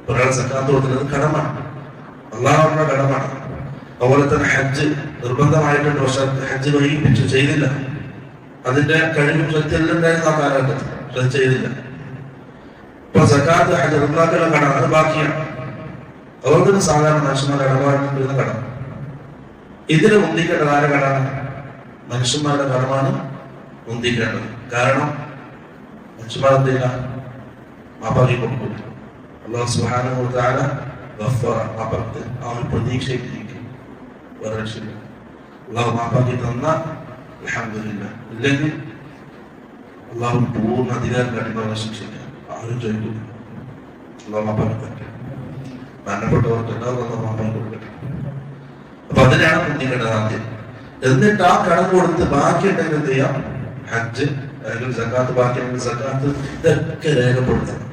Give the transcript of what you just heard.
ഒരാൾ സക്കാത്ത് കൊടുക്കുന്നത് കടമാണ്, അള്ളാഹുവിന്റെ കടമാണ്. അതുപോലെ തന്നെ ഹജ്ജ് നിർബന്ധമായിട്ടുണ്ട്, പക്ഷെ ഹജ്ജ് വൈകിപ്പിച്ചു, ചെയ്തില്ല. അതിന്റെ കഴിവും ശക്തിയെല്ലാം ഉണ്ടായിരുന്നു ആ കാലഘട്ടത്തിൽ, പക്ഷെ അത് ചെയ്തില്ല. ഇപ്പൊ സക്കാത്ത് ഹജ്ജ് റമദാനിലെ കടം അത് ബാക്കിയാണ്. അതുപോലെ തന്നെ സാധാരണ മനുഷ്യന്മാരുടെ ഇടപാടിന് കടം, ഇതിന് മുന്തിക്കേണ്ടത് ആരുടെ കടമാണ്? മനുഷ്യന്മാരുടെ കടമാണ് മുന്തിക്കേണ്ടത്. കാരണം മനുഷ്യന്മാർ എന്തില്ല മാപ്പാക്കി കൊടുക്കും. അല്ലാഹു സുബ്ഹാനഹു വ തആല മാപ്പാക്കി അവൻ പ്രതീക്ഷയിട്ടിരിക്കും. വേറെ രക്ഷയില്ല. അള്ളാഹു മാപ്പാക്കി തന്ന അൽഹംദുലില്ലാഹ്, ഇല്ലെങ്കിൽ അള്ളാഹു പൂർണ്ണ അധികാരം കാട്ടി ശിക്ഷിക്കാം. ആരും ചോദിക്കില്ല. അള്ളാഹു മാപ്പാക്കി പറ്റും. മരണപ്പെട്ടവർക്ക് എല്ലാവരും മാപ്പാക്കി കൊടുക്കട്ടെ. അപ്പൊ അതിനാണ് മുന്തിക്കേണ്ടത് ആദ്യം. എന്നിട്ട് ആ കടം കൊടുത്ത് ബാക്കിയുണ്ടെങ്കിൽ എന്ത് ചെയ്യാം? ഹജ്ജ് അല്ലെങ്കിൽ സക്കാത്ത്, ബാക്കിയുണ്ടെങ്കിൽ സക്കാത്ത്, ഇതൊക്കെ രേഖപ്പെടുത്തണം.